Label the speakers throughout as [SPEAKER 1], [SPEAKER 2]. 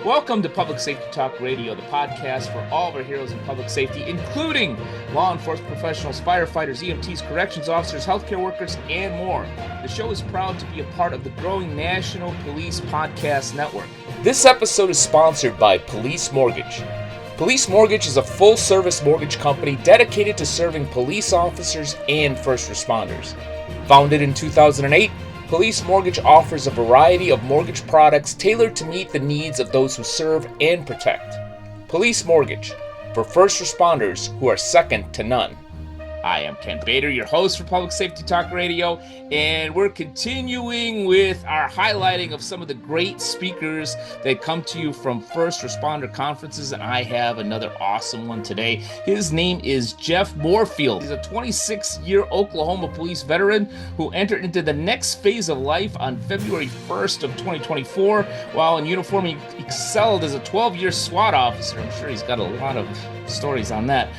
[SPEAKER 1] Welcome to Public Safety Talk Radio, the podcast for all of our heroes in public safety, including law enforcement professionals, firefighters, EMTs, corrections officers, healthcare workers, and more. The show is proud to be a part of the growing National Police Podcast Network. This episode is sponsored by Police Mortgage. Police Mortgage is a full-service mortgage company dedicated to serving police officers and first responders. Founded in 2008, Police Mortgage offers a variety of mortgage products tailored to meet the needs of those who serve and protect. Police Mortgage, for first responders who are second to none. I am Ken Bader, your host for Public Safety Talk Radio, and we're continuing with our highlighting of some of the great speakers that come to you from first responder conferences, and I have another awesome one today. His name is Jeff Moorfield. He's a 26-year Oklahoma police veteran who entered into the next phase of life on February 1st of 2024. While in uniform, he excelled as a 12-year SWAT officer. I'm sure he's got a lot of stories on that.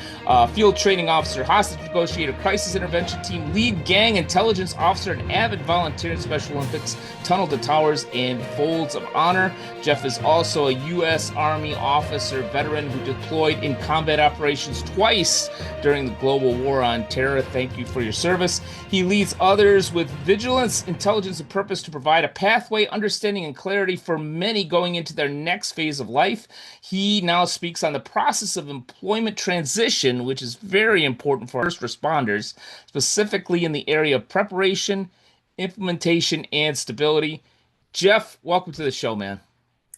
[SPEAKER 1] Field training officer, hostage negotiator, crisis intervention team, lead gang intelligence officer, and avid volunteer in Special Olympics, Tunnel to Towers, and Folds of Honor. Jeff is also a U.S. Army officer veteran who deployed in combat operations twice during the global war on terror. Thank you for your service. He leads others with vigilance, intelligence, and purpose to provide a pathway, understanding, and clarity for many going into their next phase of life. He now speaks on the process of employment transition, which is very important for first responders, specifically in the area of preparation, implementation, and stability. Jeff, welcome to the show, man.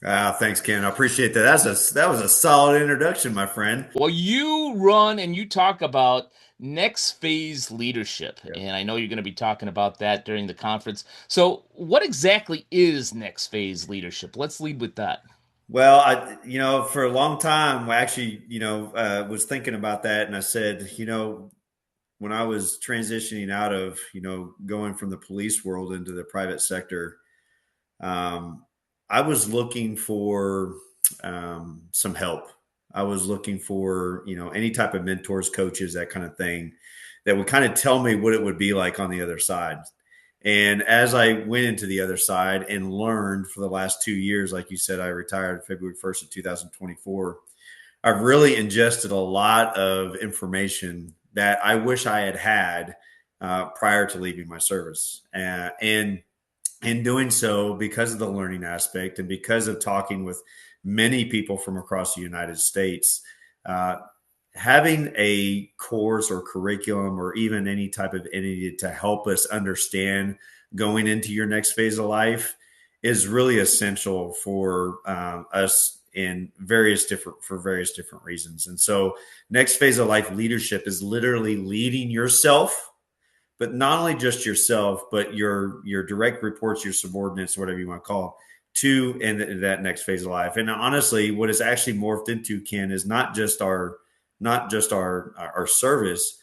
[SPEAKER 2] Thanks, Ken. I appreciate that. That was a solid introduction, my friend.
[SPEAKER 1] Well, you run and you talk about next phase leadership, and I know you're going to be talking about that during the conference. So what exactly is next phase leadership? Let's lead with that.
[SPEAKER 2] Well, for a long time, I actually, was thinking about that, and I said, when I was transitioning out of, going from the police world into the private sector, I was looking for some help. I was looking for, any type of mentors, coaches, that kind of thing that would kind of tell me what it would be like on the other side. And as I went into the other side and learned for the last 2 years, like you said, I retired February 1st of 2024. I've really ingested a lot of information that I wish I had prior to leaving my service. And in doing so, because of the learning aspect and because of talking with many people from across the United States, having a course or curriculum or even any type of entity to help us understand going into your next phase of life is really essential for us in various different reasons. And so next phase of life leadership is literally leading yourself, but not only just yourself, but your direct reports, your subordinates, whatever you want to call them, to in that next phase of life. And honestly, what it's actually morphed into, Ken, is not just our service,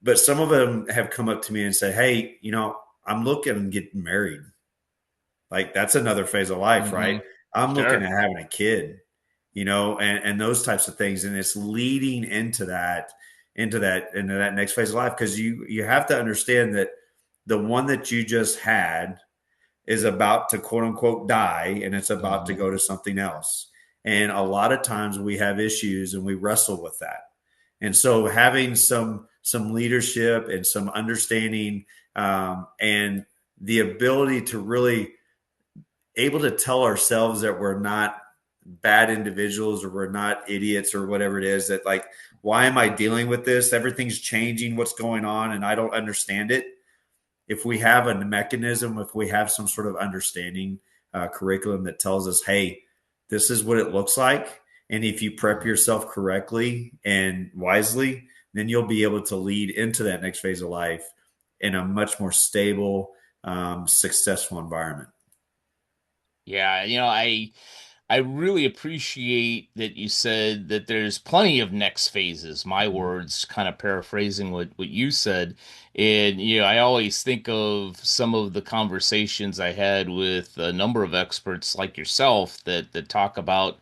[SPEAKER 2] but some of them have come up to me and say, hey, I'm looking at getting married. Like, that's another phase of life, right? I'm looking at having a kid, and those types of things. And it's leading into that next phase of life. Cause you have to understand that the one that you just had is about to quote unquote die, and it's about to go to something else. And a lot of times we have issues and we wrestle with that. And so having some leadership and some understanding and the ability to really able to tell ourselves that we're not bad individuals or we're not idiots or whatever it is, that like, why am I dealing with this? Everything's changing. What's going on? And I don't understand it. If we have a mechanism, if we have some sort of understanding curriculum that tells us, hey, this is what it looks like. And if you prep yourself correctly and wisely, then you'll be able to lead into that next phase of life in a much more stable, successful environment.
[SPEAKER 1] Yeah, I really appreciate that you said that there's plenty of next phases. My words, kind of paraphrasing what you said. And, I always think of some of the conversations I had with a number of experts like yourself that talk about,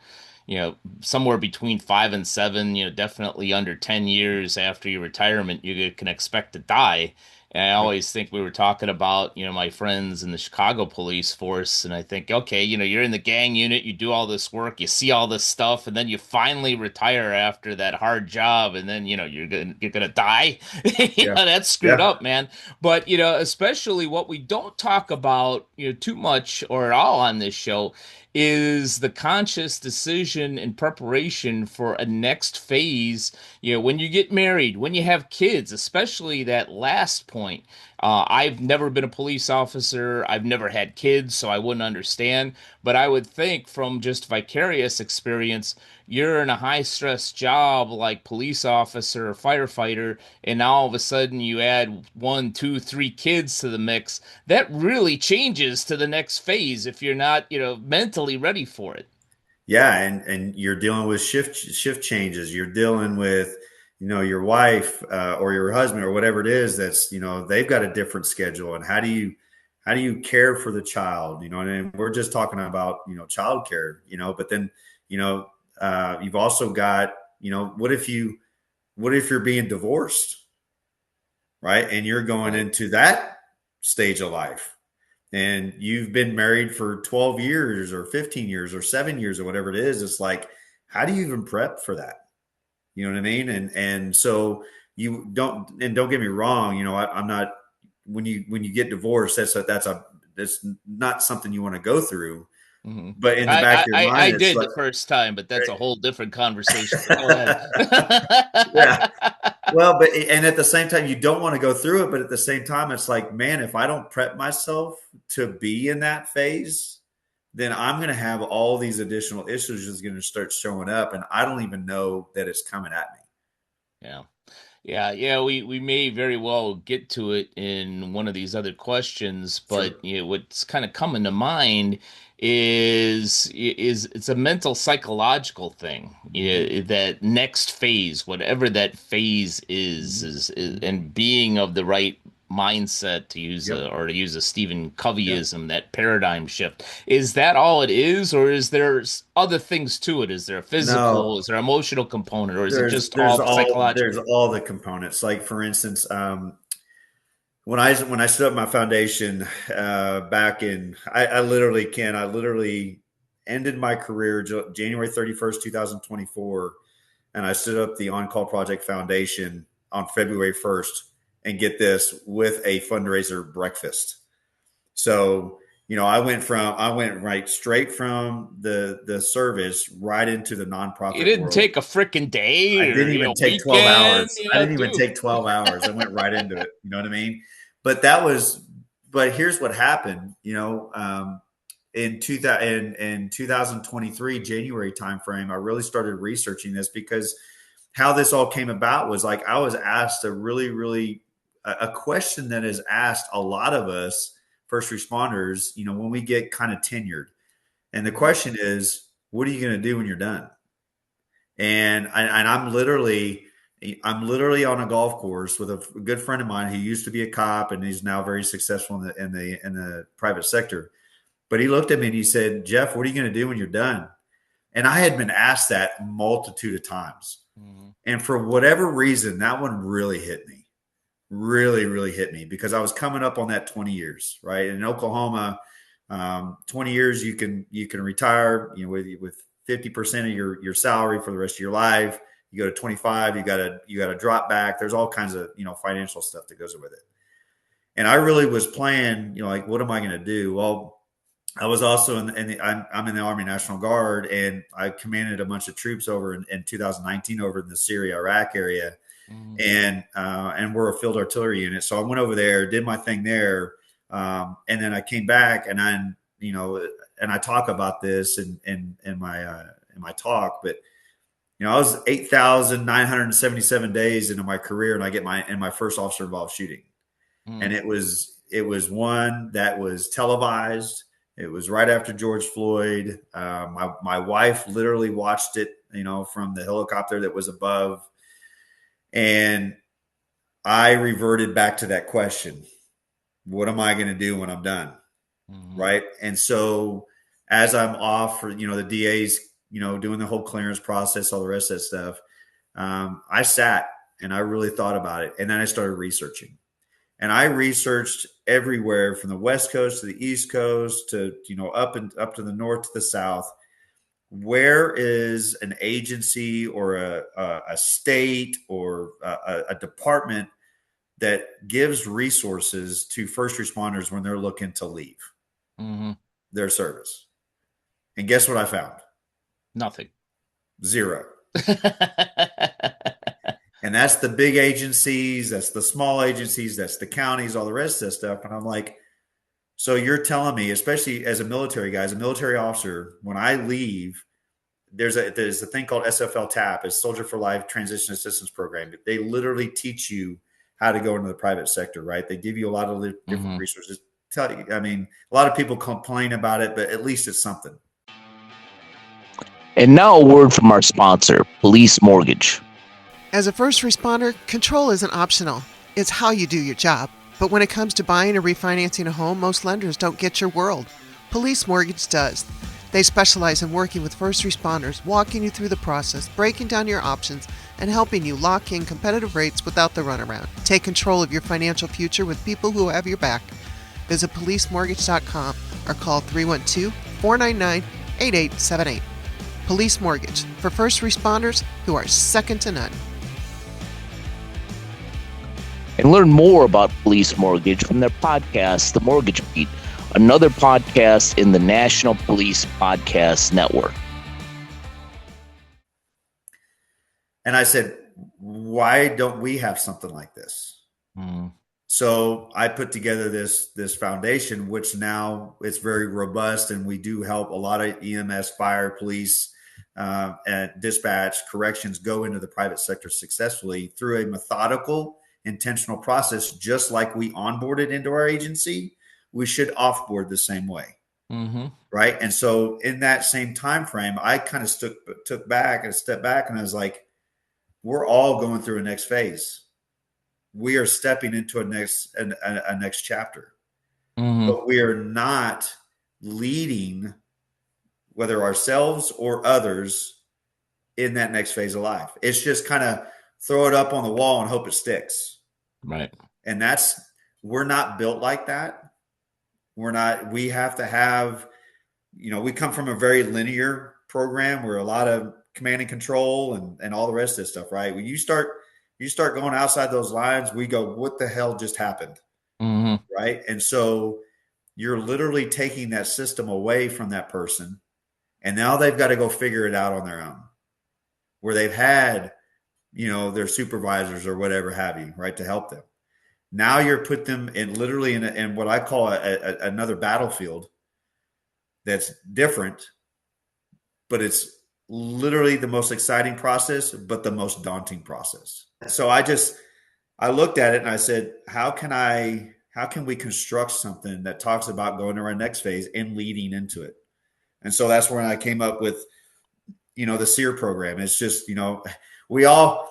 [SPEAKER 1] somewhere between 5 and 7, definitely under 10 years after your retirement, you can expect to die. And I always think we were talking about, my friends in the Chicago police force, and I think, okay, you're in the gang unit, you do all this work, you see all this stuff, and then you finally retire after that hard job, and then, you're gonna die.
[SPEAKER 2] Yeah.
[SPEAKER 1] That's screwed
[SPEAKER 2] Yeah.
[SPEAKER 1] up, man. But, especially what we don't talk about, too much or at all on this show is the conscious decision and preparation for a next phase, when you get married, when you have kids, especially that last point. I've never been a police officer. I've never had kids, so I wouldn't understand. But I would think from just vicarious experience, you're in a high stress job like police officer or firefighter, and now all of a sudden you add one, two, three kids to the mix. That really changes to the next phase if you're not, mentally ready for it.
[SPEAKER 2] Yeah, and you're dealing with shift changes. You're dealing with, your wife or your husband or whatever it is. That's, they've got a different schedule. And how do you care for the child? And we're just talking about, child care. But then, you've also got, what if you're being divorced, right? And you're going
[SPEAKER 1] Right.
[SPEAKER 2] into that stage of life, and you've been married for 12 years or 15 years or 7 years or whatever it is. It's like, how do you even prep for that? You know what I mean? And so don't get me wrong. I'm not, when you get divorced, that's not something you want to go through.
[SPEAKER 1] Hmm.
[SPEAKER 2] But in the
[SPEAKER 1] I,
[SPEAKER 2] back
[SPEAKER 1] I
[SPEAKER 2] of your
[SPEAKER 1] I I
[SPEAKER 2] mind, it's
[SPEAKER 1] did
[SPEAKER 2] like,
[SPEAKER 1] the first time, but that's a whole different conversation. But go ahead.
[SPEAKER 2] yeah. Well, and at the same time, you don't want to go through it, but at the same time, it's like, man, if I don't prep myself to be in that phase, then I'm going to have all these additional issues that's going to start showing up, and I don't even know that it's coming at me.
[SPEAKER 1] Yeah. Yeah, we may very well get to it in one of these other questions, but
[SPEAKER 2] Sure.
[SPEAKER 1] what's kind of coming to mind is it's a mental psychological thing.
[SPEAKER 2] Hmm.
[SPEAKER 1] That next phase, whatever that phase is,
[SPEAKER 2] Hmm.
[SPEAKER 1] is and being of the right mindset to use
[SPEAKER 2] Yep.
[SPEAKER 1] a Stephen
[SPEAKER 2] Yep.
[SPEAKER 1] Coveyism, that paradigm shift. Is that all it is, or is there other things to it? Is there a physical,
[SPEAKER 2] No,
[SPEAKER 1] is there emotional component, or is it
[SPEAKER 2] there's
[SPEAKER 1] just
[SPEAKER 2] there's
[SPEAKER 1] all
[SPEAKER 2] all there's
[SPEAKER 1] psychological?
[SPEAKER 2] all the components. Like for instance, when I stood up my foundation back in, I literally ended my career January 31st, 2024, and I stood up the On Call Project Foundation on February 1st, and get this, with a fundraiser breakfast. So, I went right straight from the service right into the
[SPEAKER 1] You
[SPEAKER 2] nonprofit
[SPEAKER 1] didn't
[SPEAKER 2] world.
[SPEAKER 1] take a freaking day
[SPEAKER 2] I
[SPEAKER 1] or
[SPEAKER 2] didn't even take 12
[SPEAKER 1] weekend,
[SPEAKER 2] hours. I didn't even
[SPEAKER 1] dude.
[SPEAKER 2] take 12 hours. I went right into it. You know what I mean? But that was, but here's what happened, in 2023 January timeframe, I really started researching this, because how this all came about was, like, I was asked a really, really a question that is asked a lot of us first responders, when we get kind of tenured. And the
[SPEAKER 1] Mhm.
[SPEAKER 2] question is, what are you going to do when you're done? And I'm literally on a golf course with a good friend of mine who used to be a cop, and he's now very successful in the private sector. But he looked at me and he said, "Jeff, what are you going to do when you're done?" And I had been asked that a multitude of times.
[SPEAKER 1] Mhm.
[SPEAKER 2] And for whatever reason, that one really hit me, really, really hit me, because I was coming up on that 20 years, right? In Oklahoma, 20 years, you can retire, with 50% of your salary for the rest of your life. You go to 25, you got to drop back. There's all kinds of, financial stuff that goes with it. And I really was playing, like, what am I going to do? Well, I was also I'm in the Army National Guard, and I commanded a bunch of troops over in 2019 over in the Syria, Iraq area,
[SPEAKER 1] Mhm.
[SPEAKER 2] and we're a field artillery unit. So I went over there, did my thing there, and then I came back, and I talk about this in my talk. But I was 8,977 days into my career, and I get my first officer involved shooting, and
[SPEAKER 1] Mhm.
[SPEAKER 2] it was one that was televised. It was right after George Floyd. My wife literally watched it, from the helicopter that was above, and I reverted back to that question: what am I going to do when I'm done?
[SPEAKER 1] Mhm.
[SPEAKER 2] Right. And so, as I'm off for, the DA's, doing the whole clearance process, all the rest of that stuff, I sat and I really thought about it. And then I started researching. And I researched everywhere from the West Coast to the East Coast to, up to the north to the south. Where is an agency or a state or a department that gives resources to first responders when they're looking to leave their service? And guess what I found?
[SPEAKER 1] Nothing.
[SPEAKER 2] Zero. And that's the big agencies, that's the small agencies, that's the counties, all the rest of that stuff. And I'm like, so you're telling me, especially as a military guy, as a military officer, when I leave, there's a thing called SFL TAP, it's Soldier for Life Transition Assistance Program. They literally teach you how to go into the private sector, right? They give you a lot of different resources. A lot of people complain about it, but at least it's something.
[SPEAKER 3] And now a word from our sponsor, Police Mortgage.
[SPEAKER 4] As a first responder, control isn't optional. It's how you do your job. But when it comes to buying or refinancing a home, most lenders don't get your world. Police Mortgage does. They specialize in working with first responders, walking you through the process, breaking down your options, and helping you lock in competitive rates without the runaround. Take control of your financial future with people who have your back. Visit policemortgage.com or call 312-499-8878. Police Mortgage, for first responders who are second to none.
[SPEAKER 3] And learn more about Police Mortgage from their podcast, The Mortgage Beat, another podcast in the National Police Podcast Network.
[SPEAKER 2] And I said, why don't we have something like this? So I put together this foundation, which now it's very robust, and we do help a lot of EMS, fire, police, and dispatch, corrections go into the private sector successfully through a methodical, intentional process. Just like we onboarded into our agency, we should offboard the same way, right? And so in that same time frame, I kind of took back and stepped back, and I was like, we're all going through a next phase. We are stepping into a next chapter, but we are not leading, whether ourselves or others, in that next phase of life. It's just kind of throw it up on the wall and hope it sticks.
[SPEAKER 1] Right.
[SPEAKER 2] And we're not built like that. We have to have, we come from a very linear program where a lot of command and control and all the rest of this stuff, right? When you start going outside those lines, we go, what the hell just happened? Right. And so you're literally taking that system away from that person. And now they've got to go figure it out on their own, where they've had, their supervisors or whatever have you, right, to help them. Now you're put them in literally in what I call another battlefield that's different, but it's literally the most exciting process, but the most daunting process. So I looked at it and I said, how can we construct something that talks about going to our next phase and leading into it? And so that's when I came up with, the SEER program. It's just, we all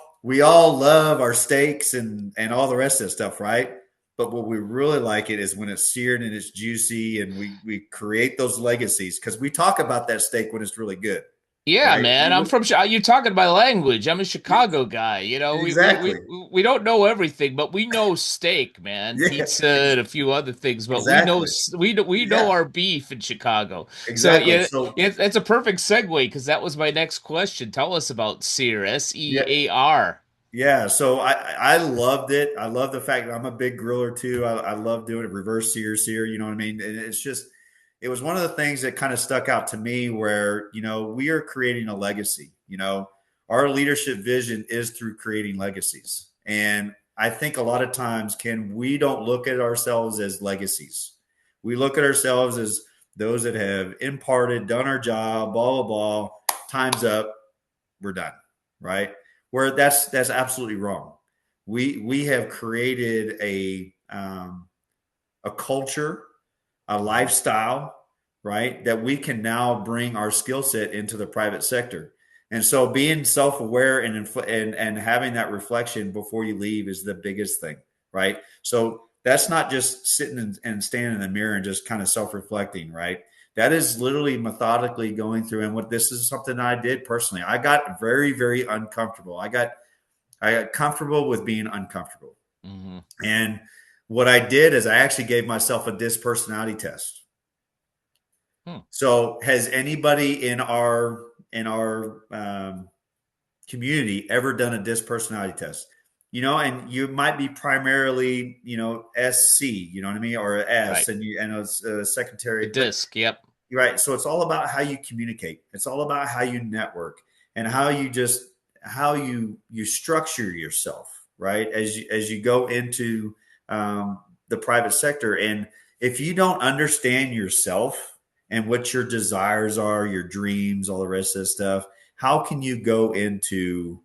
[SPEAKER 2] love our steaks and all the rest of that stuff, right? But what we really like it is when it's seared and it's juicy, and we create those legacies, because we talk about that steak when it's really good.
[SPEAKER 1] Yeah,
[SPEAKER 2] right?
[SPEAKER 1] man. I'm from. You're talking my language. I'm a Chicago guy.
[SPEAKER 2] Exactly.
[SPEAKER 1] We don't know everything, but we know steak, man,
[SPEAKER 2] Yeah.
[SPEAKER 1] pizza, and a few other things. But
[SPEAKER 2] Exactly.
[SPEAKER 1] we know our beef in Chicago.
[SPEAKER 2] Exactly.
[SPEAKER 1] So it's a perfect segue, because that was my next question. Tell us about SEER. SEAR.
[SPEAKER 2] Yeah, so I loved it. I love the fact that I'm a big griller too. I love doing it, reverse sear, you know what I mean? And it was one of the things that kind of stuck out to me where, we are creating a legacy. Our leadership vision is through creating legacies. And I think a lot of times, we don't look at ourselves as legacies. We look at ourselves as those that have imparted, done our job, blah, blah, blah, time's up, we're done, right? Where that's absolutely wrong. We have created a culture, a lifestyle, right, that we can now bring our skill set into the private sector. And so being self-aware and having that reflection before you leave is the biggest thing, right? So that's not just sitting and standing in the mirror and just kind of self-reflecting, right? That is literally methodically going through. And this is something I did personally. I got very, very uncomfortable. I got comfortable with being uncomfortable. And what I did is I actually gave myself a DISC personality test. So has anybody in our community ever done a DISC personality test? And you might be primarily, SC, you know what I mean, or S, right. and it's secondary.
[SPEAKER 1] The DISC, yep.
[SPEAKER 2] Right. So it's all about how you communicate. It's all about how you network and how you structure yourself, right? As you go into the private sector. And if you don't understand yourself and what your desires are, your dreams, all the rest of this stuff, how can you go into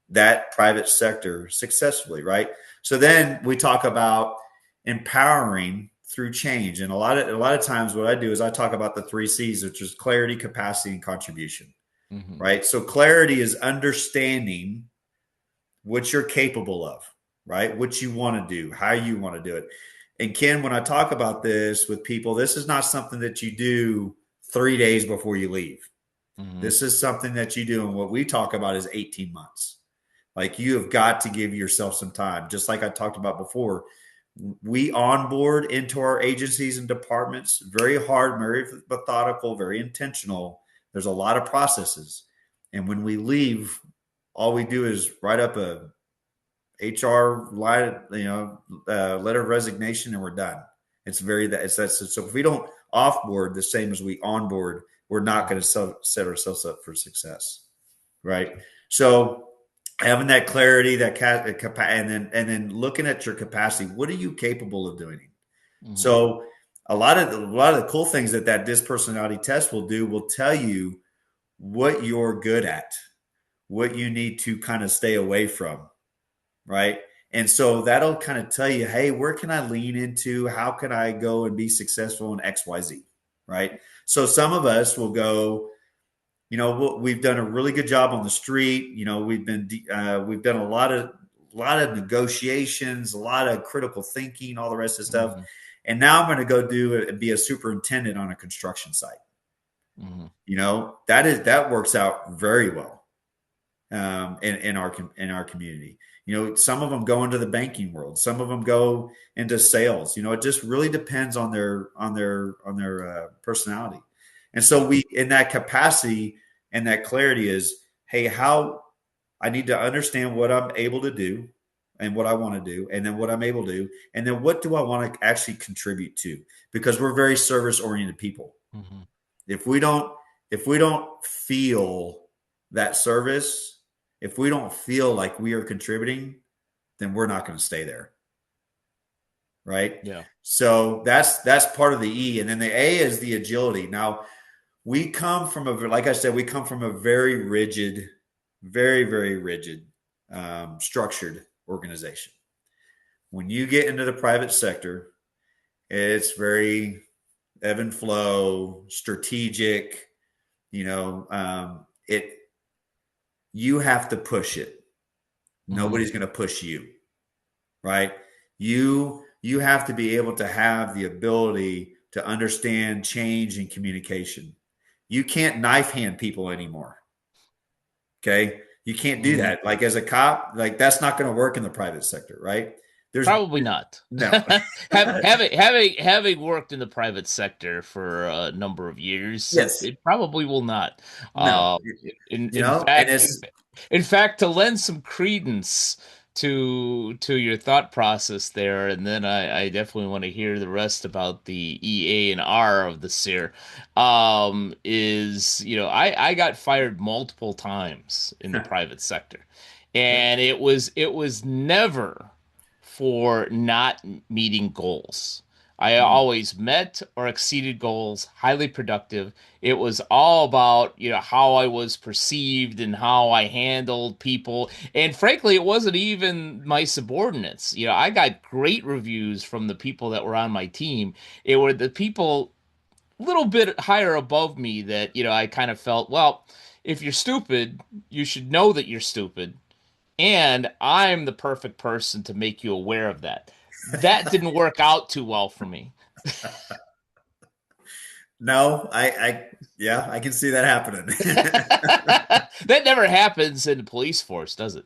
[SPEAKER 2] that private sector successfully, right? So then we talk about empowering through change. And a lot of times what I do is I talk about the 3 C's, which is clarity, capacity, and contribution, right? So clarity is understanding what you're capable of, right? What you want to do, how you want to do it. And Ken, when I talk about this with people, this is not something that you do 3 days before you leave. This is something that you do. And what we talk about is 18 months. Like, you have got to give yourself some time. Just like I talked about before, we onboard into our agencies and departments very hard, very methodical, very intentional. There's a lot of processes. And when we leave, all we do is write up a HR letter of resignation, and we're done. It's so if we don't offboard the same as we onboard, we're not going to set ourselves up for success, right? So having that clarity, and then looking at your capacity, what are you capable of doing? So a lot of the cool things that DISC personality test will tell you what you're good at, what you need to kind of stay away from, right? And so that'll kind of tell you, hey, where can I lean into? How can I go and be successful in XYZ, right? So some of us will go, we've done a really good job on the street. We've done a lot of negotiations, a lot of critical thinking, all the rest of the stuff. And now I'm going to go be a superintendent on a construction site. That works out very well in our community. Some of them go into the banking world. Some of them go into sales. It just really depends on their personality. And so in that capacity and that clarity is, hey, how I need to understand what I'm able to do and what I want to do, and then what I'm able to do, and then what do I want to actually contribute to? Because we're very service-oriented people. If we don't feel that service, if we don't feel like we are contributing, then we're not going to stay there. Right?
[SPEAKER 1] Yeah.
[SPEAKER 2] So that's part of the E. And then the A is the agility. Now, we come from a very rigid, very, very rigid, structured organization. When you get into the private sector, it's very ebb and flow, strategic. You have to push it. Nobody's going to push you, right? You have to be able to have the ability to understand change and communication. You can't knife hand people anymore. Okay. You can't do that. Like, as a cop, like, that's not going to work in the private sector, right?
[SPEAKER 1] Probably not.
[SPEAKER 2] No.
[SPEAKER 1] having worked in the private sector for a number of years,
[SPEAKER 2] yes,
[SPEAKER 1] it probably will not.
[SPEAKER 2] No.
[SPEAKER 1] In fact, to lend some credence to your thought process there, and then I definitely want to hear the rest about the EA and R of the SEER. I got fired multiple times in the private sector, and it was never for not meeting goals. I always met or exceeded goals, highly productive. It was all about, how I was perceived and how I handled people. And frankly, it wasn't even my subordinates. I got great reviews from the people that were on my team. It were the people a little bit higher above me that, I kind of felt, well, if you're stupid, you should know that you're stupid. And I'm the perfect person to make you aware of that. That didn't work out too well for me.
[SPEAKER 2] No, I can see that happening.
[SPEAKER 1] That never happens in the police force, does it?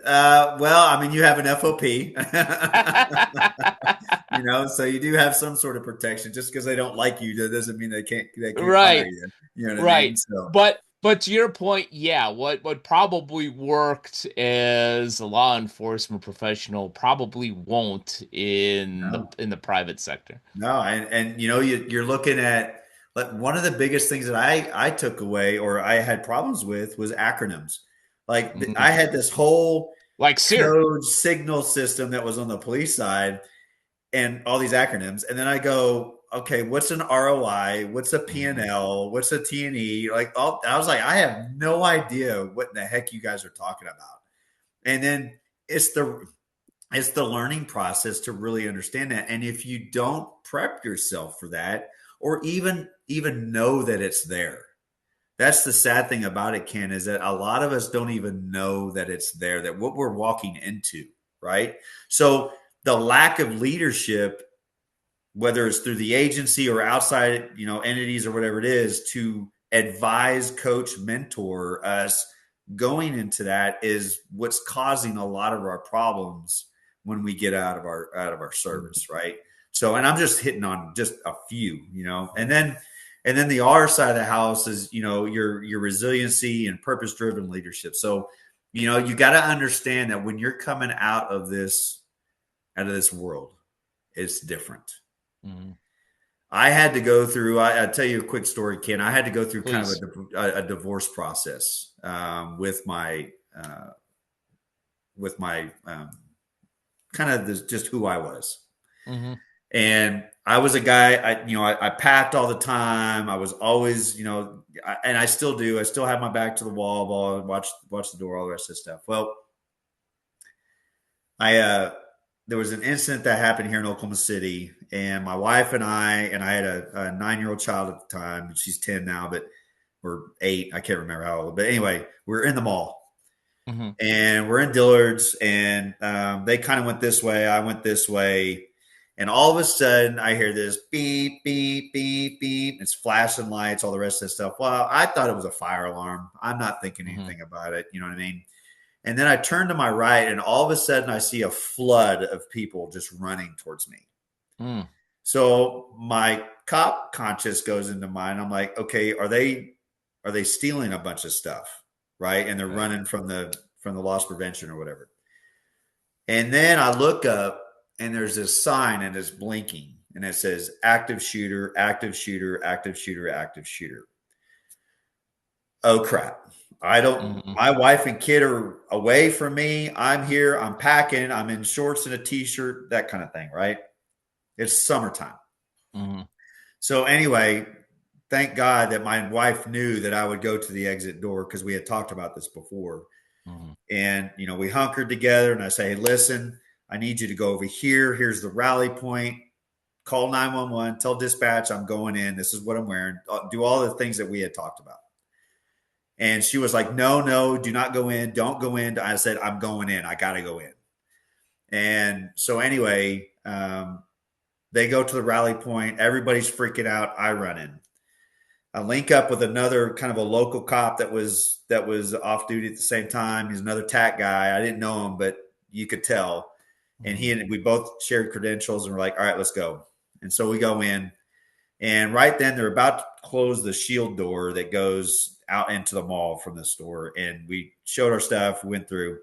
[SPEAKER 2] Well, I mean, you have an FOP, so you do have some sort of protection. Just because they don't like you, that doesn't mean they can't fire
[SPEAKER 1] Right.
[SPEAKER 2] you. You know what I mean?
[SPEAKER 1] Right.
[SPEAKER 2] So,
[SPEAKER 1] But to your point, yeah, what probably worked as a law enforcement professional probably won't
[SPEAKER 2] no.
[SPEAKER 1] in the private sector.
[SPEAKER 2] No, and you're looking at, like, one of the biggest things that I took away or I had problems with was acronyms. Like I had this whole
[SPEAKER 1] Like SEER.
[SPEAKER 2] code signal system that was on the police side and all these acronyms, and then I go, okay, what's an ROI? What's a P&L? What's a T&E? I was like, I have no idea what in the heck you guys are talking about. And then it's the learning process to really understand that. And if you don't prep yourself for that, or even know that it's there, that's the sad thing about it, Ken, is that a lot of us don't even know that it's there, that what we're walking into, right? So the lack of leadership, whether it's through the agency or outside, entities or whatever it is, to advise, coach, mentor us going into that, is what's causing a lot of our problems when we get out of our service, right? So, and I'm just hitting on just a few, and then the R side of the house is, your resiliency and purpose driven leadership. So, you got to understand that when you're coming out of this world, it's different. Mm-hmm. I had to go through. I'll tell you a quick story, Ken. I had to go through Please. Kind of a divorce process with my kind of just who I was. Mm-hmm. And I was a guy. I packed all the time. I was always, and I still do. I still have my back to the wall, watch the door, all the rest of this stuff. Well, there was an incident that happened here in Oklahoma City, and my wife and I had a 9-year-old child at the time. She's 10 now, but we're 8. I can't remember how old. But anyway, we're in the mall, and we're in Dillard's, and they kind of went this way. I went this way, and all of a sudden, I hear this beep, beep, beep, beep. It's flashing lights, all the rest of this stuff. Well, I thought it was a fire alarm. I'm not thinking anything about it. You know what I mean? And then I turn to my right, and all of a sudden I see a flood of people just running towards me. Mm. So my cop conscience goes into mine. I'm like, okay, are they stealing a bunch of stuff, right? And they're running from the loss prevention or whatever. And then I look up, and there's this sign, and it's blinking, and it says active shooter, active shooter, active shooter, active shooter. Oh crap. My wife and kid are away from me. I'm here. I'm packing. I'm in shorts and a t-shirt, that kind of thing, right? It's summertime. Mm-hmm. So anyway, thank God that my wife knew that I would go to the exit door, because we had talked about this before. Mm-hmm. And, we hunkered together, and I say, hey, listen, I need you to go over here. Here's the rally point. Call 911, tell dispatch I'm going in. This is what I'm wearing. I'll do all the things that we had talked about. And she was like, no, do not go in. Don't go in. I said, I'm going in. I got to go in. And so anyway, they go to the rally point. Everybody's freaking out. I run in. I link up with another kind of a local cop that was off duty at the same time. He's another TAC guy. I didn't know him, but you could tell. And we both shared credentials, and we're like, all right, let's go. And so we go in. And right then they're about to close the shield door that goes out into the mall from the store. And we showed our stuff, went through.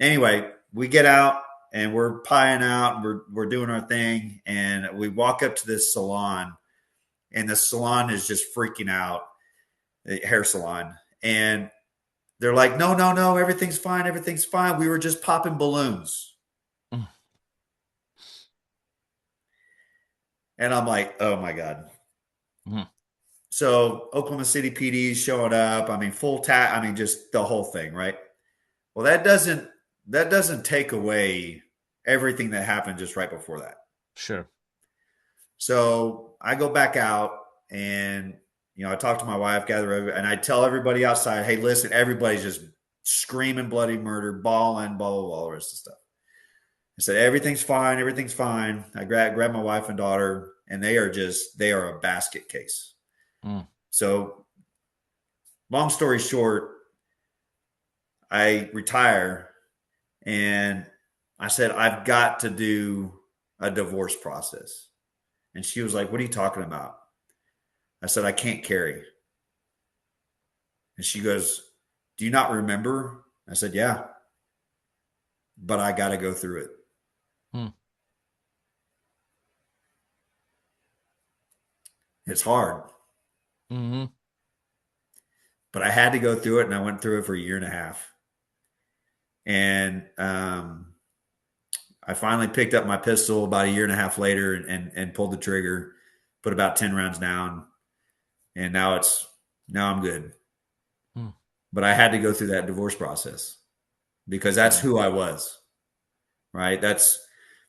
[SPEAKER 2] Anyway, we get out, and we're pieing out, and we're doing our thing. And we walk up to this salon, and the salon is just freaking out, the hair salon. And they're like, no, everything's fine. Everything's fine. We were just popping balloons. And I'm like, oh my God. Mm-hmm. So Oklahoma City PD is showing up. I mean, just the whole thing, right? Well, that doesn't take away everything that happened just right before that.
[SPEAKER 1] Sure.
[SPEAKER 2] So I go back out, and I talk to my wife, and I tell everybody outside, hey, listen, everybody's just screaming bloody murder, bawling, blah, blah, blah, all the rest of the stuff. I said, everything's fine. Everything's fine. I grab my wife and daughter, and they are a basket case. Mm. So long story short, I retire, And I said, I've got to do a divorce process. And she was like, what are you talking about? I said, I can't carry. And she goes, do you not remember? I said, yeah, but I got to go through it.
[SPEAKER 3] Hmm.
[SPEAKER 2] It's hard.
[SPEAKER 3] Mm-hmm.
[SPEAKER 2] But I had to go through it, and I went through it for a year and a half. And I finally picked up my pistol about a year and a half later and pulled the trigger, put about 10 rounds down, and now I'm good.
[SPEAKER 3] Hmm.
[SPEAKER 2] But I had to go through that divorce process because that's who I was, right? That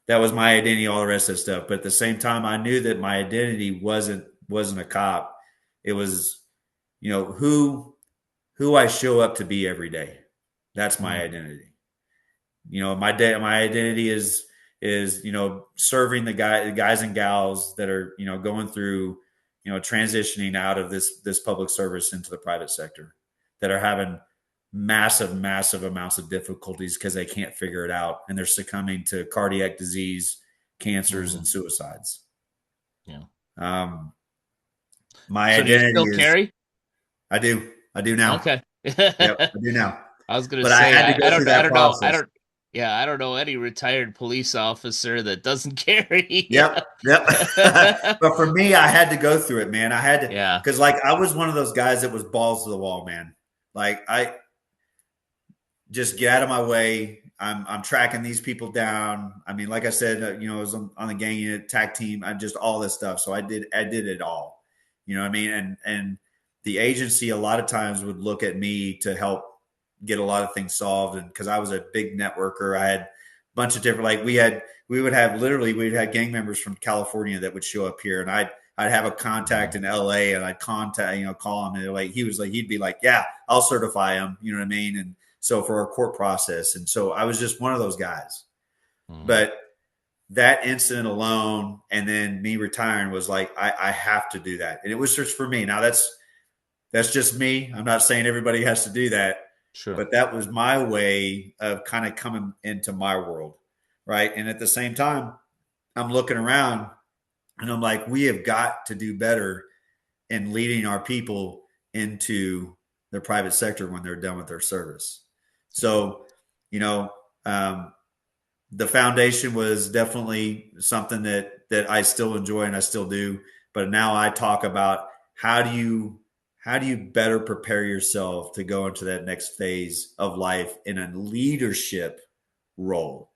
[SPEAKER 2] was my identity, all the rest of that stuff. But at the same time, I knew that my identity wasn't a cop. It was, who I show up to be every day. That's my identity. My identity is serving the guys and gals that are going through transitioning out of this public service into the private sector, that are having massive amounts of difficulties because they can't figure it out, and they're succumbing to cardiac disease, cancers, and suicides.
[SPEAKER 3] Yeah.
[SPEAKER 2] My
[SPEAKER 1] So do you
[SPEAKER 2] identity
[SPEAKER 1] still
[SPEAKER 2] is
[SPEAKER 1] carry?
[SPEAKER 2] I do now.
[SPEAKER 1] Okay.
[SPEAKER 2] Yep, I do now.
[SPEAKER 1] I was gonna
[SPEAKER 2] But
[SPEAKER 1] say
[SPEAKER 2] I had to go through that process.
[SPEAKER 1] I don't know any retired police officer that doesn't carry.
[SPEAKER 2] Yep. But for me, I had to go through it, man. I had to,
[SPEAKER 1] Yeah.
[SPEAKER 2] because like I was one of those guys that was balls to the wall, man. Like I just get out of my way. I'm tracking these people down. I mean, like I said, I was on the gang unit, tag team. I just all this stuff. So I did it all. You know what I mean? And the agency a lot of times would look at me to help get a lot of things solved. And because I was a big networker, I had a bunch of different, like we'd have gang members from California that would show up here, and I'd have a contact in LA, and I'd call him, and he'd be like, yeah, I'll certify him. You know what I mean? And so for our court process. And so I was just one of those guys. Mm-hmm. But that incident alone, and then me retiring, was like, I have to do that. And it was just for me. Now that's just me. I'm not saying everybody has to do that. Sure. But that was my way of kind of coming into my world. Right. And at the same time, I'm looking around and I'm like, we have got to do better in leading our people into the private sector when they're done with their service. So, the foundation was definitely something that I still enjoy and I still do. But now I talk about how do you better prepare yourself to go into that next phase of life in a leadership role.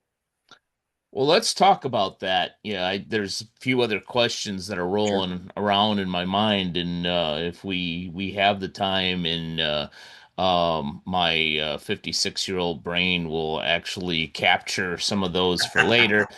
[SPEAKER 1] Well, let's talk about that. Yeah, there's a few other questions that are rolling around in my mind, and if we have the time, and my 56-year-old brain will actually capture some of those for later,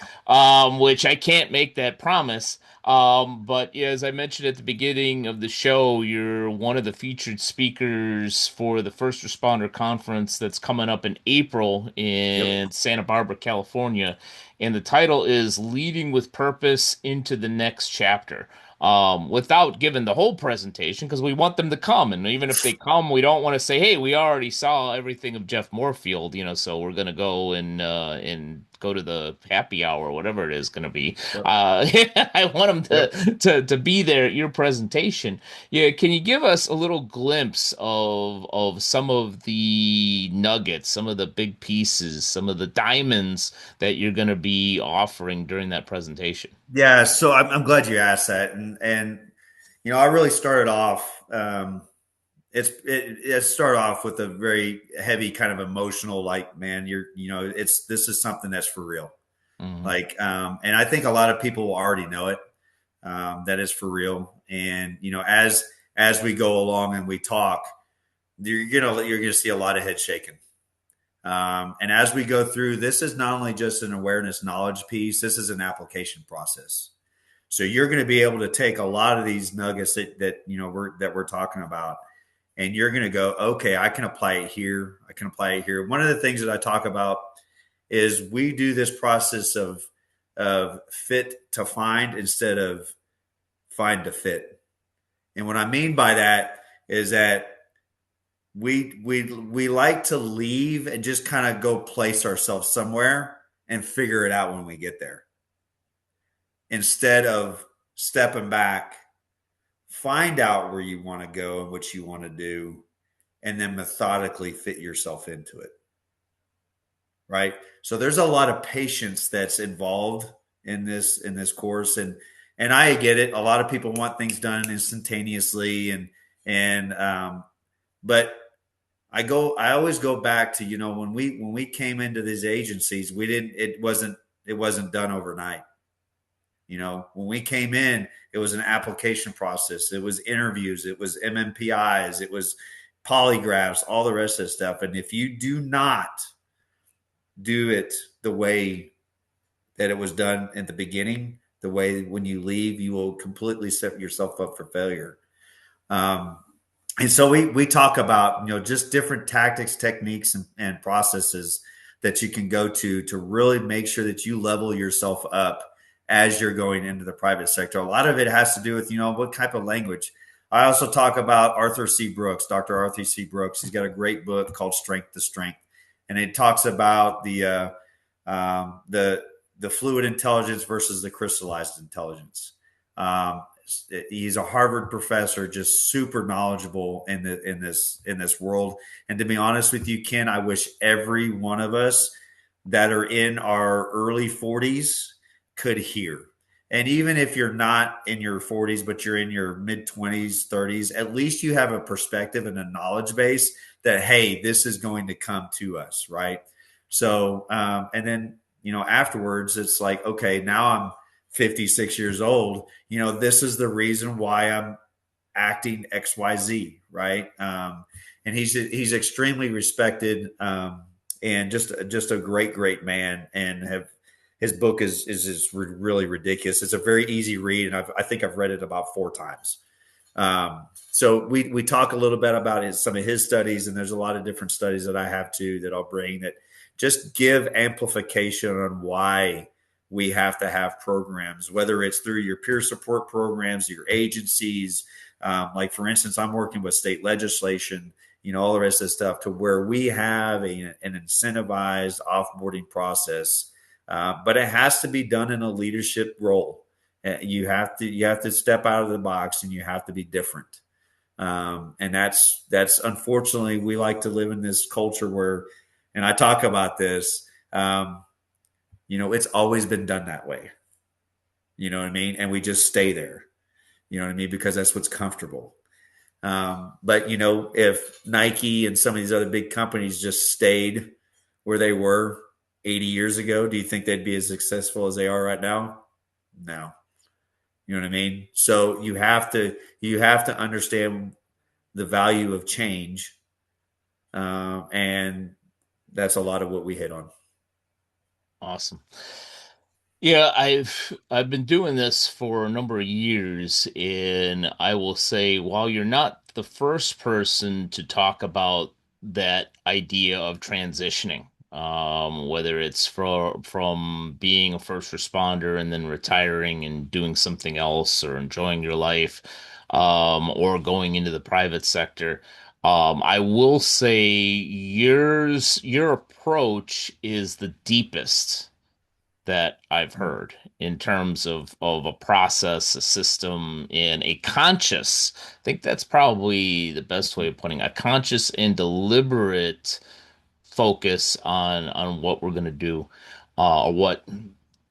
[SPEAKER 1] which I can't make that promise. But yeah, as I mentioned at the beginning of the show, you're one of the featured speakers for the First Responder Conference that's coming up in April in Santa Barbara, California. And the title is Leading with Purpose into the Next Chapter. Without giving the whole presentation, because we want them to come. And even if they come, we don't want to say, hey, we already saw everything of Jeff Moorfield, so we're going to go and go to the happy hour, whatever it is going to be. I want them to be there at your presentation. Yeah, can you give us a little glimpse of some of the nuggets, some of the big pieces, some of the diamonds that you're going to be offering during that presentation?
[SPEAKER 2] Yeah, so I'm glad you asked that, and I really started off. It started off with a very heavy kind of emotional, like, man, this is something that's for real. Mm-hmm. Like, and I think a lot of people already know it, that is for real. And, as we go along and we talk, you're going to see a lot of head shaking. And as we go through, this is not only just an awareness knowledge piece, this is an application process. So you're going to be able to take a lot of these nuggets that we're talking about, and you're going to go, okay, I can apply it here. I can apply it here. One of the things that I talk about is we do this process of fit to find instead of find to fit. And what I mean by that is that we like to leave and just kind of go place ourselves somewhere and figure it out when we get there, instead of stepping back, find out where you want to go and what you want to do, and then methodically fit yourself into it. Right. So there's a lot of patience that's involved in this course, and I get it. A lot of people want things done instantaneously, and but I always go back to, when we came into these agencies, we didn't it wasn't done overnight. When we came in, it was an application process. It was interviews. It was MMPIs. It was polygraphs, all the rest of the stuff. And if you do not do it the way that it was done at the beginning, the way when you leave, you will completely set yourself up for failure. And so we talk about, just different tactics, techniques, and processes that you can go to really make sure that you level yourself up as you're going into the private sector. A lot of it has to do with, what type of language. I also talk about Dr. Arthur C. Brooks. He's got a great book called Strength to Strength, and it talks about the fluid intelligence versus the crystallized intelligence. He's a Harvard professor, just super knowledgeable in this world. And to be honest with you, Ken, I wish every one of us that are in our early 40s could hear. And even if you're not in your 40s, but you're in your mid 20s, 30s, at least you have a perspective and a knowledge base that, hey, this is going to come to us, right? So, and then, afterwards, it's like, okay, now I'm 56 years old. This is the reason why I'm acting XYZ, right? And he's extremely respected, and just a great man, and his book is just really ridiculous. It's a very easy read, and I think I've read it about 4 times. So we talk a little bit about some of his studies, and there's a lot of different studies that I have too that I'll bring that just give amplification on why we have to have programs, whether it's through your peer support programs, your agencies. Like, for instance, I'm working with state legislation, all the rest of the stuff, to where we have an incentivized offboarding process. But it has to be done in a leadership role. You have to step out of the box, and you have to be different. And that's unfortunately, we like to live in this culture where, and I talk about this, it's always been done that way. You know what I mean? And we just stay there, because that's what's comfortable. But if Nike and some of these other big companies just stayed where they were 80 years ago, do you think they'd be as successful as they are right now? No. You know what I mean? So you have to understand the value of change. And that's a lot of what we hit on.
[SPEAKER 1] Awesome. Yeah, I've been doing this for a number of years, and I will say, while you're not the first person to talk about that idea of transitioning, whether it's from being a first responder and then retiring and doing something else, or enjoying your life, or going into the private sector. I will say your approach is the deepest that I've heard in terms of a process, a system, and a conscious. I think that's probably the best way of putting it, a conscious and deliberate focus on what we're going to do, or what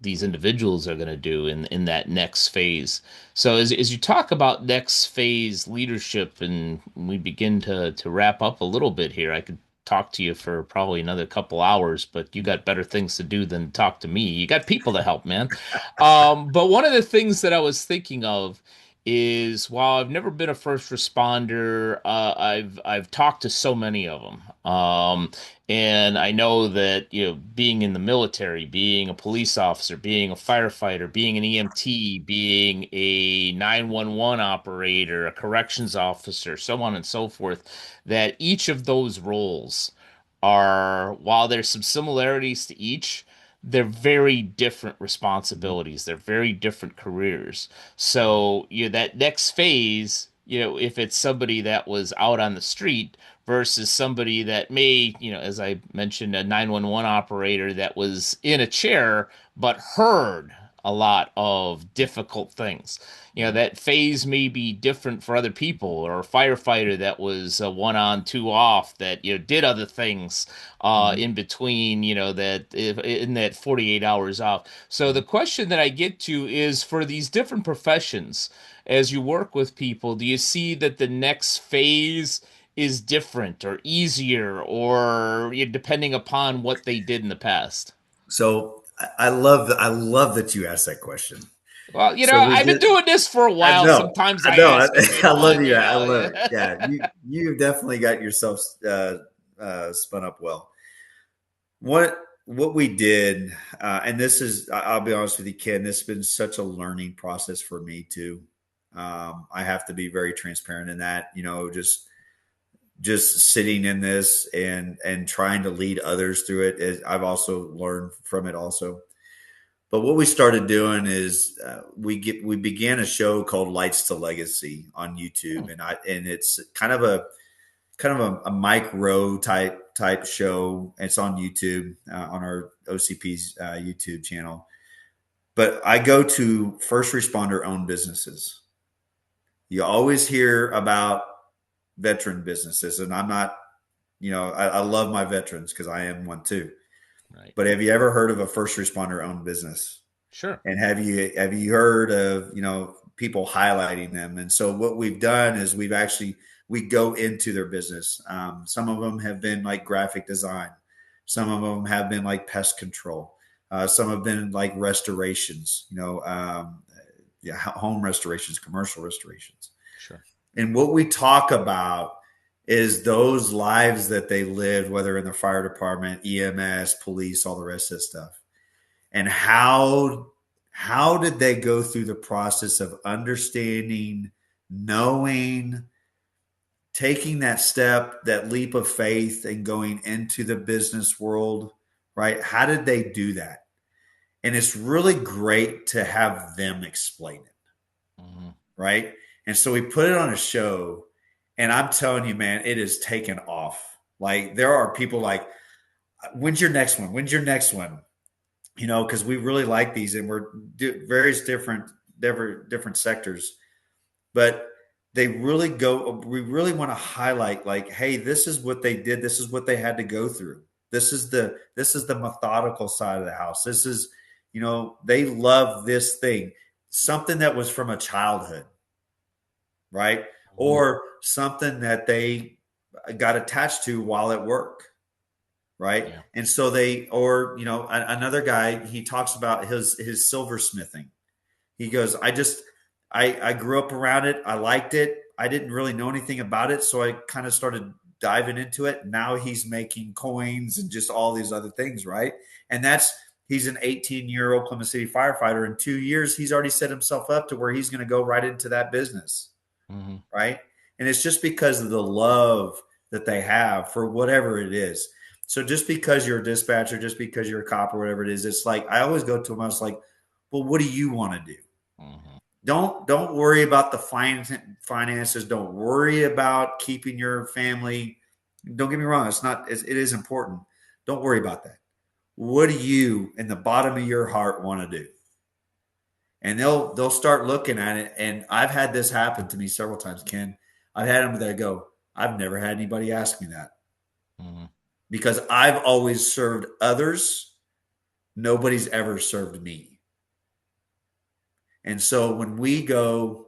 [SPEAKER 1] these individuals are going to do in that next phase. So as you talk about next phase leadership, and we begin to wrap up a little bit here, I could talk to you for probably another couple hours, but you got better things to do than talk to me. You got people to help, man. But one of the things that I was thinking of is, while I've never been a first responder, I've talked to so many of them. And I know that, being in the military, being a police officer, being a firefighter, being an EMT, being a 911 operator, a corrections officer, so on and so forth, that each of those roles are, while there's some similarities to each, they're very different responsibilities. They're very different careers. So, that next phase, if it's somebody that was out on the street versus somebody that may, as I mentioned, a 911 operator that was in a chair but heard a lot of difficult things. That phase may be different for other people, or a firefighter that was 1 on 2 off that did other things in between, that in that 48 hours off. So the question that I get to is, for these different professions, as you work with people, do you see that the next phase is different or easier, or depending upon what they did in the past?
[SPEAKER 2] So I love that you asked that question.
[SPEAKER 1] Well,
[SPEAKER 2] So we
[SPEAKER 1] I've been
[SPEAKER 2] did.
[SPEAKER 1] doing this for a
[SPEAKER 2] I
[SPEAKER 1] while.
[SPEAKER 2] know.
[SPEAKER 1] Sometimes
[SPEAKER 2] I
[SPEAKER 1] I
[SPEAKER 2] know.
[SPEAKER 1] ask a good
[SPEAKER 2] I love
[SPEAKER 1] one,
[SPEAKER 2] you. I love it. Yeah, you definitely got yourself spun up well. What we did, and this is, I'll be honest with you, Ken, this has been such a learning process for me too. I have to be very transparent in that, just sitting in this and trying to lead others through it. I've also learned from it also. But what we started doing is we began a show called Lights to Legacy on YouTube, and it's kind of a Mike Rowe type show. It's on YouTube on our OCP's YouTube channel. But I go to first responder owned businesses. You always hear about veteran businesses, and I'm not, I love my veterans because I am one too.
[SPEAKER 1] Right.
[SPEAKER 2] But have you ever heard of a first responder owned business?
[SPEAKER 1] Sure.
[SPEAKER 2] And have you heard of, people highlighting them? And so what we've done is we go into their business. Some of them have been like graphic design. Some of them have been like pest control. Some have been like restorations, home restorations, commercial restorations.
[SPEAKER 1] Sure.
[SPEAKER 2] And what we talk about is those lives that they lived, whether in the fire department, EMS, police, all the rest of that stuff. And how did they go through the process of understanding, knowing, taking that step, that leap of faith, and going into the business world, right? How did they do that? And it's really great to have them explain it, right? And so we put it on a show, and I'm telling you, man, it is taken off. Like, there are people like, when's your next one? When's your next one? Because we really like these, and we're various different sectors, but we really want to highlight, like, hey, this is what they did. This is what they had to go through. This is the methodical side of the house. This is, they love this thing, something that was from a childhood, right? Or something that they got attached to while at work. Right. Yeah. And so another guy, he talks about his silversmithing. He goes, I grew up around it. I liked it. I didn't really know anything about it. So I kind of started diving into it. Now he's making coins and just all these other things. Right. And he's an 18-year Oklahoma City firefighter. In 2 years, he's already set himself up to where he's going to go right into that business. Mm-hmm. Right. And it's just because of the love that they have for whatever it is. So just because you're a dispatcher, just because you're a cop or whatever it is, it's like, I always go to them. I was like, well, what do you want to do? Mm-hmm. Don't worry about the finances. Don't worry about keeping your family. Don't get me wrong. It is important. Don't worry about that. What do you, in the bottom of your heart, want to do? And they'll start looking at it. And I've had this happen to me several times, Ken. I've had them that go, I've never had anybody ask me that. Mm-hmm. Because I've always served others. Nobody's ever served me. And so when we go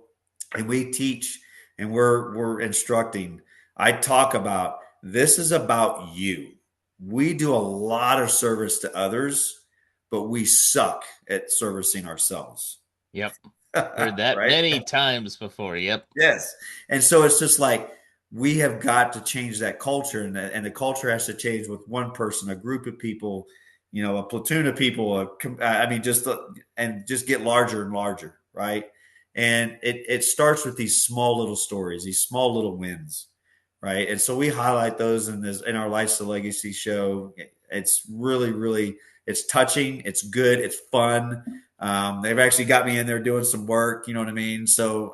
[SPEAKER 2] and we teach and we're instructing, I talk about, this is about you. We do a lot of service to others, but we suck at servicing ourselves.
[SPEAKER 1] Yep. Heard that right? Many times before. Yep.
[SPEAKER 2] Yes. And so it's just like, we have got to change that culture, and the culture has to change with one person, a group of people, a platoon of people. Just get larger and larger, right? And it starts with these small little stories, these small little wins, right? And so we highlight those in our Lights to Legacy show. It's really, really, it's touching, it's good, it's fun. They've actually got me in there doing some work, you know what I mean? So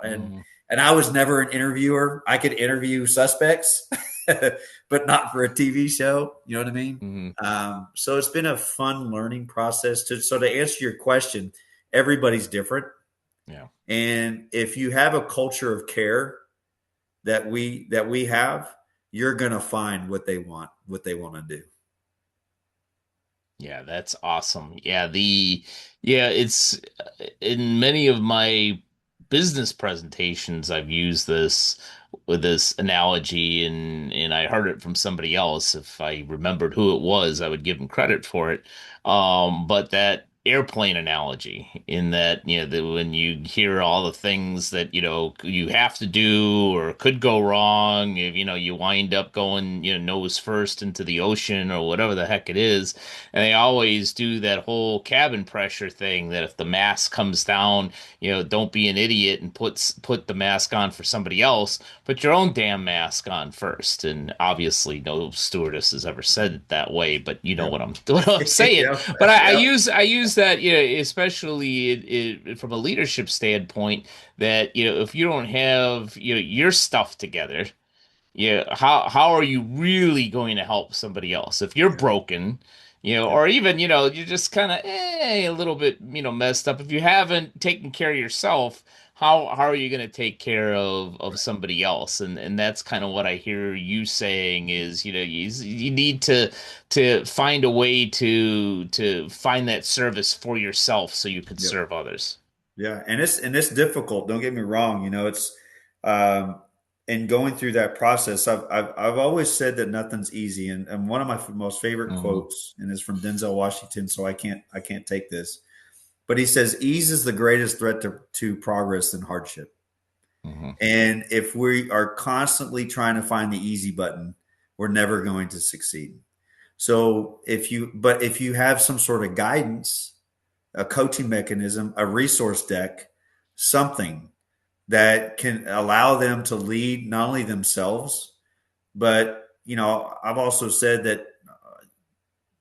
[SPEAKER 2] And I was never an interviewer. I could interview suspects, but not for a TV show. You know what I mean? So it's been a fun learning process. So to answer your question, everybody's different.
[SPEAKER 1] Yeah.
[SPEAKER 2] And if you have a culture of care that we have, you're going to find what they want to do.
[SPEAKER 1] Yeah, that's awesome. It's in many of my business presentations I've used this with this analogy, and I heard it from somebody else. If I remembered who it was, I would give them credit for it. But that airplane analogy, in that, when you hear all the things that, you have to do or could go wrong, if, you wind up going, nose first into the ocean or whatever the heck it is. And they always do that whole cabin pressure thing, that if the mask comes down, don't be an idiot and put the mask on for somebody else. Put your own damn mask on first. And obviously, no stewardess has ever said it that way, but you know what I'm saying. But I use that, especially from a leadership standpoint, that if you don't have your stuff together, how are you really going to help somebody else if you're broken, or even you're just kind of a little bit messed up. If you haven't taken care of yourself, how are you going to take care of somebody else? And that's kind of what I hear you saying is, you need to find a way to find that service for yourself so you can serve others.
[SPEAKER 2] Yeah, and it's difficult. Don't get me wrong. It's and going through that process, I've always said that nothing's easy. And one of my most favorite quotes, and it's from Denzel Washington, so I can't take this, but he says, "Ease is the greatest threat to progress than hardship." And if we are constantly trying to find the easy button, we're never going to succeed. So if you have some sort of guidance, a coaching mechanism, a resource deck, something that can allow them to lead not only themselves, but I've also said that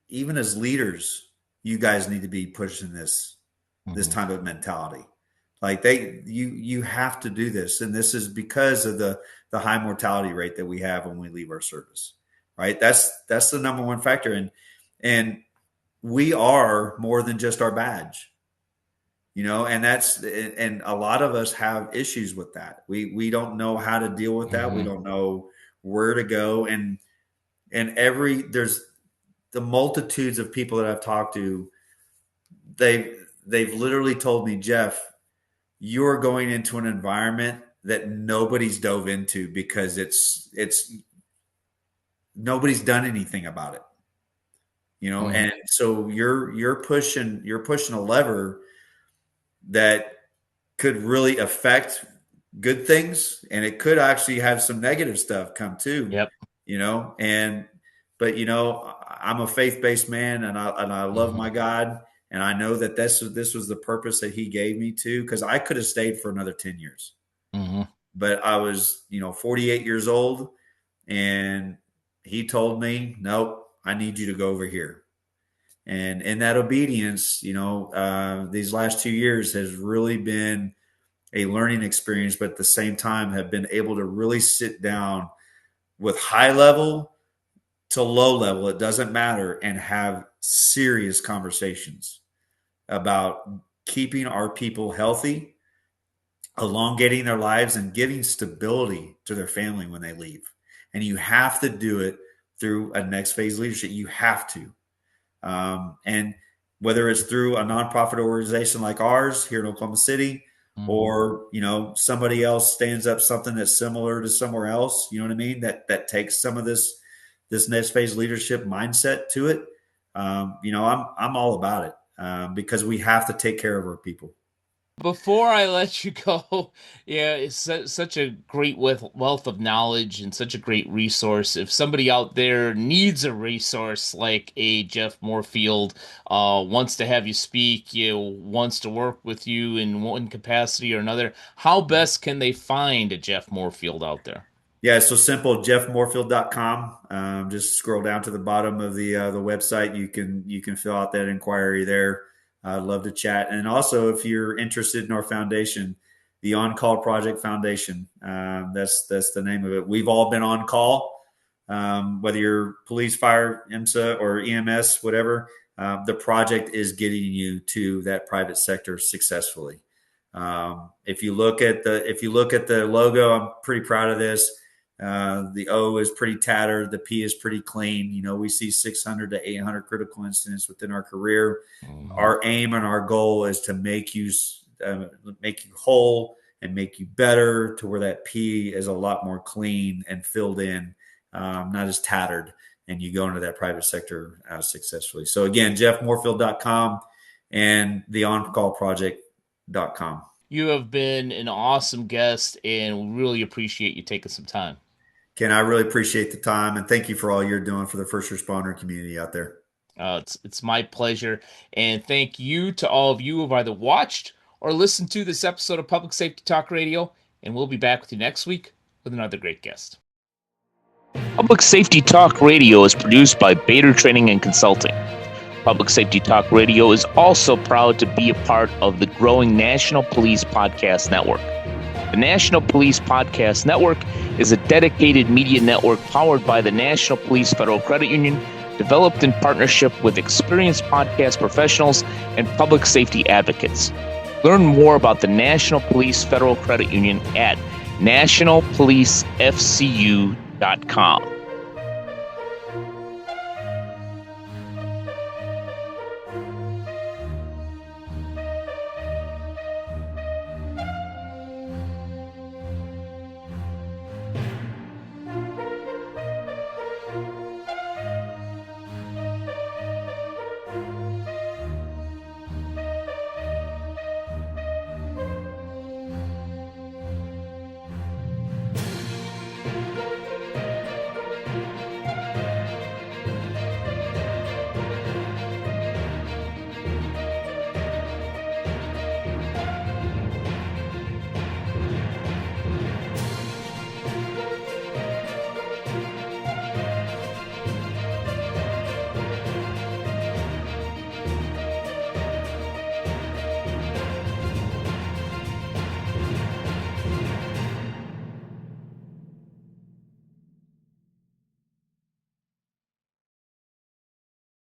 [SPEAKER 2] even as leaders, you guys need to be pushing this type of mentality. Like you have to do this, and this is because of the high mortality rate that we have when we leave our service. Right? That's the number one factor, and we are more than just our badge. And a lot of us have issues with that. We don't know how to deal with that. We don't know where to go. And there's the multitudes of people that I've talked to. They've literally told me, Jeff, you're going into an environment that nobody's dove into because it's nobody's done anything about it. And so you're pushing a lever that could really affect good things, and it could actually have some negative stuff come too.
[SPEAKER 1] Yep.
[SPEAKER 2] But I'm a faith-based man, and I love my God, and I know that this was the purpose that He gave me to, because I could have stayed for another 10 years. But I was 48 years old, and He told me, nope, I need you to go over here. And in that obedience, these last 2 years has really been a learning experience, but at the same time have been able to really sit down with high level to low level, it doesn't matter, and have serious conversations about keeping our people healthy, elongating their lives, and giving stability to their family when they leave. And you have to do it through a next phase leadership. You have to. And whether it's through a nonprofit organization like ours here in Oklahoma City, or somebody else stands up something that's similar to somewhere else, you know what I mean, that takes some of this next phase leadership mindset to it. I'm all about it, because we have to take care of our people.
[SPEAKER 1] Before I let you go, it's such a great wealth of knowledge and such a great resource. If somebody out there needs a resource like a Jeff Moorfield, wants to have you speak, wants to work with you in one capacity or another, how best can they find a Jeff Moorfield out there?
[SPEAKER 2] Yeah, it's so simple, jeffmoorfield.com. Just scroll down to the bottom of the website. You can fill out that inquiry there. I'd love to chat. And also, if you're interested in our foundation, the On Call Project Foundation. That's the name of it. We've all been on call, whether you're police, fire, IMSA, or EMS, whatever. The project is getting you to that private sector successfully. If you look at the logo, I'm pretty proud of this. The O is pretty tattered. The P is pretty clean. You know, we see 600 to 800 critical incidents within our career. Mm-hmm. Our aim and our goal is to make you whole and make you better, to where that P is a lot more clean and filled in, not as tattered, and you go into that private sector successfully. So again, jeffmorefield.com and theoncallproject.com.
[SPEAKER 1] You have been an awesome guest, and we really appreciate you taking some time.
[SPEAKER 2] Ken, I really appreciate the time, and thank you for all you're doing for the first responder community out there.
[SPEAKER 1] It's my pleasure, and thank you to all of you who have either watched or listened to this episode of Public Safety Talk Radio, and we'll be back with you next week with another great guest.
[SPEAKER 3] Public Safety Talk Radio is produced by Bader Training and Consulting. Public Safety Talk Radio is also proud to be a part of the growing National Police Podcast Network. The National Police Podcast Network is a dedicated media network powered by the National Police Federal Credit Union, developed in partnership with experienced podcast professionals and public safety advocates. Learn more about the National Police Federal Credit Union at nationalpolicefcu.com.